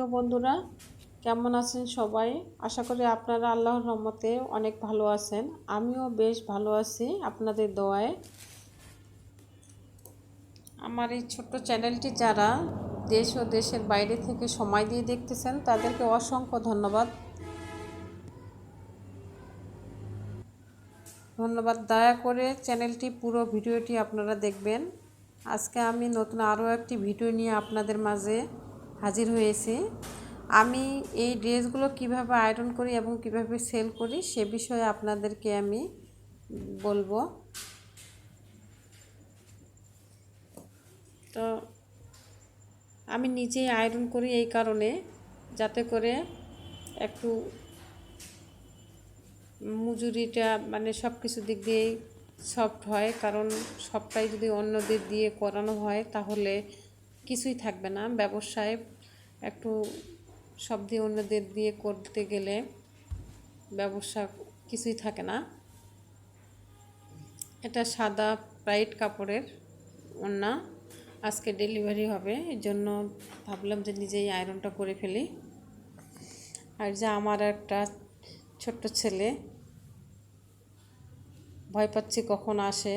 প্রিয় বন্ধুরা, কেমন আছেন সবাই? আশা করি আপনারা আল্লাহর রহমতে অনেক ভালো আছেন। আমিও বেশ ভালো আছি আপনাদের দোয়ায়। আমার এই ছোট্ট চ্যানেলটি যারা দেশ ও দেশের বাইরে থেকে সময় দিয়ে দেখতেছেন তাদেরকে অসংখ্য ধন্যবাদ। দয়া করে চ্যানেলটি পুরো ভিডিওটি আপনারা দেখবেন। আজকে আমি নতুন আরও একটি ভিডিও নিয়ে আপনাদের মাঝে হাজির হয়েছি। আমি এই ড্রেসগুলো কিভাবে আয়রন করি এবং কিভাবে সেল করি সে বিষয়ে আপনাদেরকে আমি বলবো। তো আমি নিজেই আয়রন করি এই কারণে, যাতে করে একটু মজুরিটা মানে সব কিছু দিক দিয়েই সফট হয়। কারণ সবটাই যদি অন্যদের দিয়ে করানো হয় তাহলে কিছুই থাকবে না ব্যবসায়। একটু সব দিয়ে অন্যদের দিয়ে করতে গেলে ব্যবসা কিছুই থাকে না। এটা সাদা ব্রাইট কাপড়ের ওড়না, আজকে ডেলিভারি হবে, এর জন্য ভাবলাম যে নিজেই আয়রনটা করে ফেলি। আর যে আমার একটা ছোট্ট ছেলে, ভয় পাচ্ছি কখন আসে,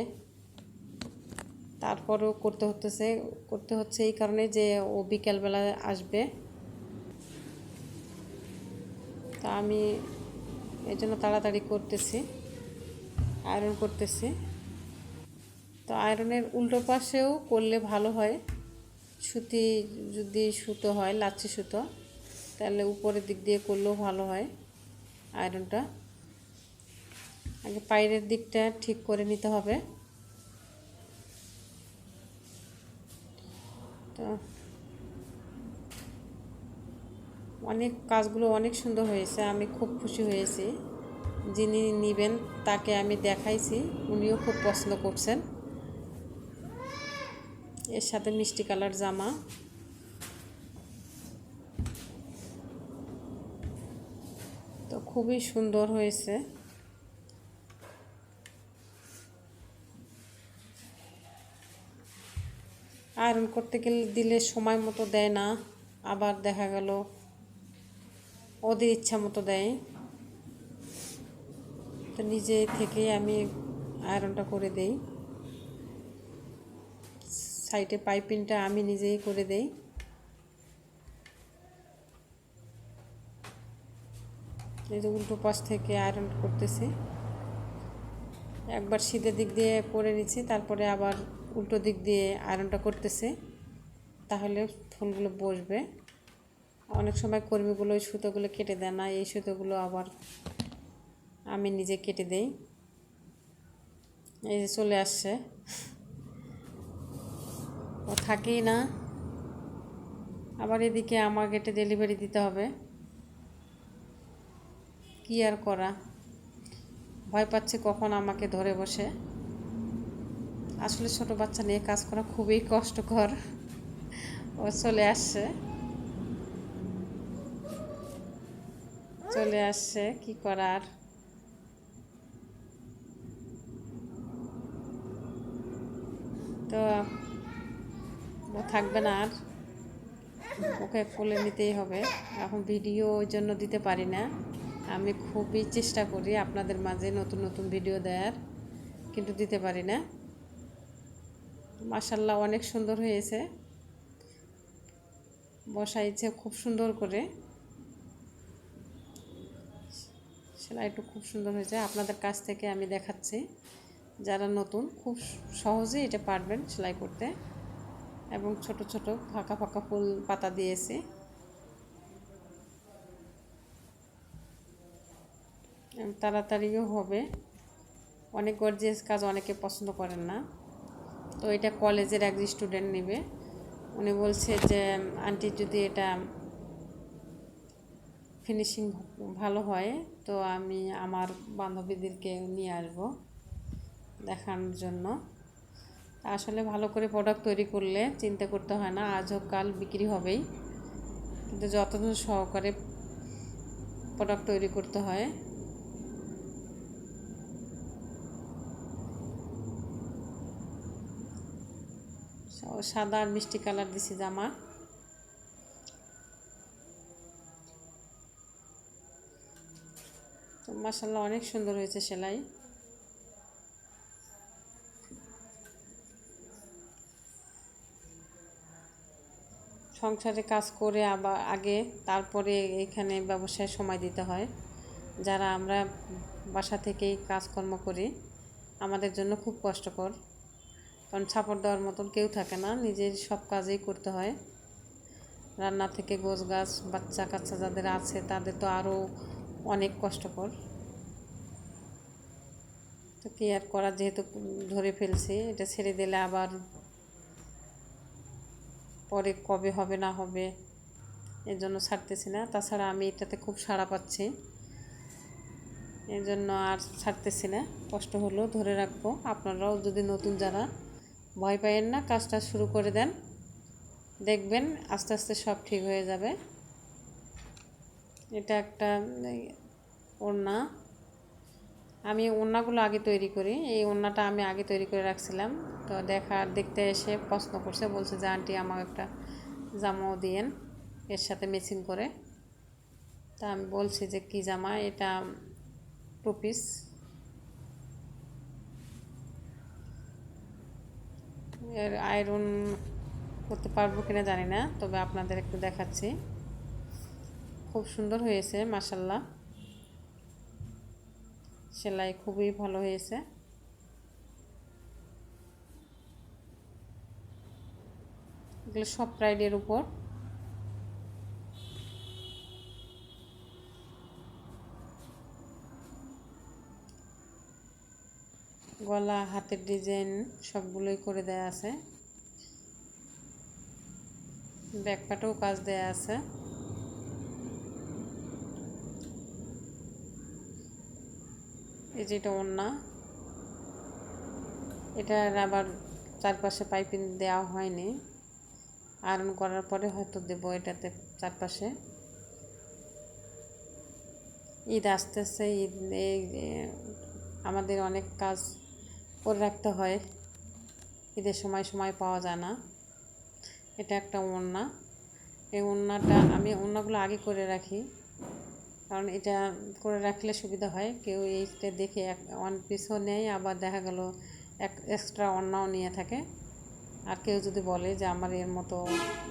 তারপরেও করতে হচ্ছে এই কারণে যে ও বিকেলবেলা আসবে। তা আমি এই জন্য তাড়াতাড়ি করতেছি, আয়রন করতেছি। তো আয়রনের উল্টো পাশেও করলে ভালো হয়। সুতি যদি সুতো হয়, লাচ্ছি সুতো, তাহলে উপরের দিক দিয়ে করলেও ভালো হয় আয়রনটা। আগে পায়ের দিকটা ঠিক করে নিতে হবে। তো কাজগুলো অনেক সুন্দর হয়েছে, আমি খুব খুশি হয়েছি। যিনি নেবেন তাকে আমি দেখাইছি, উনিও খুব পছন্দ করছেন। এর সাথে মিষ্টি কালার জামা। তো খুবই সুন্দর হয়েছে। আয়রন করতে গেলে দিলে সময় মতো দেয় না, আবার দেখা গেল ওদের ইচ্ছা মতো দেয়। তো নিজে থেকে আমি আয়রনটা করে দেই। সাইডে পাইপিংটা আমি নিজেই করে দেই। এই যে উল্টো পাশ থেকে আয়রন করতেছি, একবার সিধে দিক দিয়ে করে নিচ্ছি, তারপরে আবার উল্টো দিক দিয়ে আয়রনটা করতেছি, তাহলে ফুলগুলো বসবে। অনেক সময় কর্মীগুলো ওই সুতোগুলো কেটে দেয় না, এই সুতোগুলো আবার আমি নিজে কেটে দেই। এই যে চলে আসছে, ও থাকেই না। আবার এদিকে আমার গেটে ডেলিভারি দিতে হবে, কি আর করা। ভয় পাচ্ছে কখন আমাকে ধরে বসে। আসলে ছোট বাচ্চা নিয়ে কাজ করা খুবই কষ্টকর। ও চলে আসছে, কি করার। তো ও থাকবে না আর, ওকে কোলে নিতেই হবে। এখন ভিডিও ওই জন্য দিতে পারি না, আমি খুবই চেষ্টা করি আপনাদের মাঝে নতুন নতুন ভিডিও দেওয়ার, কিন্তু দিতে পারি না। মাশাআল্লাহ অনেক সুন্দর হয়েছে, বসাইছে খুব সুন্দর করে, সেলাইটা খুব সুন্দর হয়েছে। আপনাদের কাছ থেকে আমি দেখাচ্ছি, যারা নতুন খুব সহজেই এটা পারবেন সেলাই করতে। এবং ছোট ছোট ফাঁকা ফাঁকা ফুল পাতা দিয়েছি। তাড়াতাড়িও হবে। অনেক গর্জিয়াস কাজ অনেকে পছন্দ করেন না। তো এটা কলেজের এক স্টুডেন্ট নেবে, উনি বলছে যে আন্টি যদি এটা ফিনিশিং ভালো হয় তো আমি আমার বান্ধবীদেরকে নিয়ে আসবো দেখানোর জন্য। আসলে ভালো করে প্রোডাক্ট তৈরি করলে চিন্তা করতে হয় না, আজ হোক কাল বিক্রি হবেই, কিন্তু যত্ন সহকারে প্রোডাক্ট তৈরি করতে হয়। সাদা আর মিষ্টি কালার দিছি জামা। তো মাশাআল্লাহ অনেক সুন্দর হয়েছে সেলাই। সংসারে কাজ করে আবার আগে তারপরে এখানে ব্যবসায় সময় দিতে হয়। যারা আমরা বাসা থেকেই কাজকর্ম করি আমাদের জন্য খুব কষ্টকর, কারণ সাপোর্ট দেওয়ার মতন কেউ থাকে না, নিজের সব কাজেই করতে হয়। রান্না থেকে গোছগাছ, বাচ্চা কাচ্চা যাদের আছে তাদের তো আরও অনেক কষ্টকর। তো কি আর করা, যেহেতু ধরে ফেলছি, এটা ছেড়ে দিলে আবার পরে কবে হবে না হবে, এর জন্য ছাড়তেছি না। তাছাড়া আমি এটাতে খুব সাড়া পাচ্ছি, এই জন্য আর ছাড়তেছি না। কষ্ট হলেও ধরে রাখবো। আপনারাও যদি নতুন যারা, ভয় পাইয়েন না, কাজটা শুরু করে দেন, দেখবেন আস্তে আস্তে সব ঠিক হয়ে যাবে। এটা একটা ওড়না, আমি ওড়নাগুলো আগে তৈরি করি। এই ওড়নাটা আমি আগে তৈরি করে রাখছিলাম, তো দেখতে এসে প্রশ্ন করছে, বলছে যে আন্টি আমাকে একটা জামাও দিয়েন এর সাথে ম্যাচিং করে। তা আমি বলছি যে কি জামা, এটা 2 পিস। এর আয়রন করতে পারবো কিনা জানি না, তবে আপনাদের একটু দেখাচ্ছি। খুব সুন্দর হয়েছে মাশাআল্লাহ, সেলাই খুবই ভালো হয়েছে। এগুলো সব প্রাইডের উপর। গলা, হাতের ডিজাইন সবগুলোই করে দেয়া আছে। ব্যাক পাটেও কাজ দেয়া আছে। এই যেটা ওড়না, এটার আবার চারপাশে পাইপিং দেওয়া হয়নি, আয়রন করার পরে হয়তো দেব এটাতে চারপাশে। ঈদ আসতেছে, ঈদ আমাদের অনেক কাজ করে রাখতে হয়, ঈদের সময় পাওয়া যায় না। এটা একটা ওড়না, এই ওড়নাটা আমি ওড়নাগুলো আগে করে রাখি, কারণ এটা করে রাখলে সুবিধা হয়। কেউ এইটা দেখে ওয়ান পিসও নেয়, আবার দেখা গেল এক্সট্রা ওড়নাও নিয়ে থাকে। আর কেউ যদি বলে যে আমার এর মতো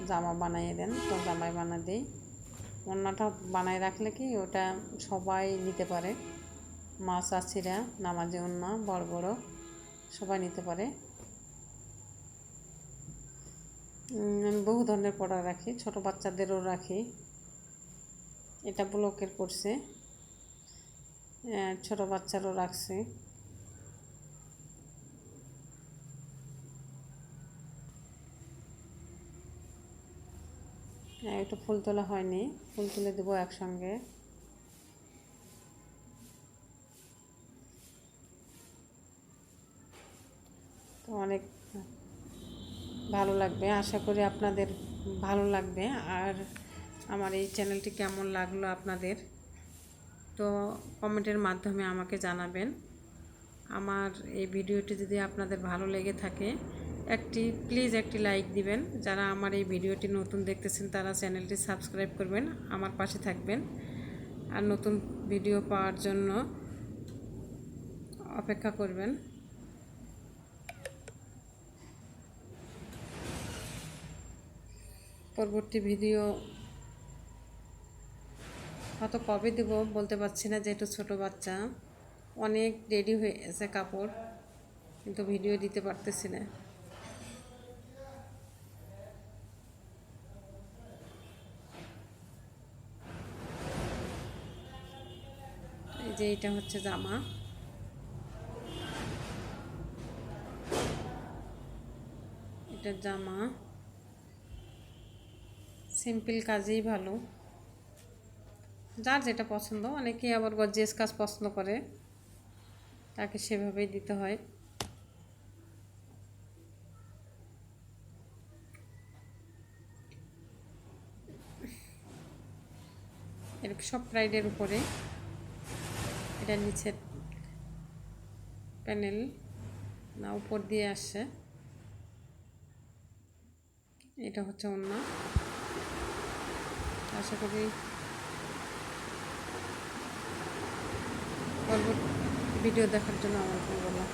জামা বানিয়ে দেন, তো জামাই বানিয়ে দিই। ওড়নাটা বানায় রাখলে কি ওটা সবাই নিতে পারে, মা চাচিরা, নামাজি ওড়না, বড় বড় সবাই নিতে পারে। আমি বহু ধরনের প্রোডাক্ট রাখি, ছোট বাচ্চাদেরও রাখি। এটা ব্লকের করছে, ছোট বাচ্চারও রাখছি। একটু ফুল তোলা হয়নি, ফুল তুলে দেবো একসঙ্গে। তো অনেক ভালো লাগবে, আশা করি আপনাদের ভালো লাগবে। আর আমার এই চ্যানেলটি কেমন লাগলো আপনাদের, তো কমেন্টের মাধ্যমে আমাকে জানাবেন। আমার এই ভিডিওটি যদি আপনাদের ভালো লেগে থাকে, প্লিজ একটি লাইক দিবেন। যারা আমার এই ভিডিওটি নতুন দেখতেছেন তারা চ্যানেলটি সাবস্ক্রাইব করবেন, আমার পাশে থাকবেন, আর নতুন ভিডিও পাওয়ার জন্য অপেক্ষা করবেন। পরবর্তী ভিডিও হয়তো কবে দেব বলতে পারছি না, যেহেতু ছোট বাচ্চা, অনেক রেডি হয়ে গেছে কাপড়, কিন্তু ভিডিও দিতে পারতেছি না। এই যে এটা হচ্ছে জামা, এটা জামা, সিম্পল কাজেই ভালো, যার যেটা পছন্দ। অনেকেই আবার গর্জিয়াস কাজ পছন্দ করে, তাকে সেভাবেই দিতে হয়। এর সব প্রাইডের উপরে, এটা নিচের প্যানেল না উপর দিয়ে আসছে। এটা হচ্ছে ওড়না। আশা করি পরবর্তী ভিডিও দেখার জন্য আমাকে বললাম।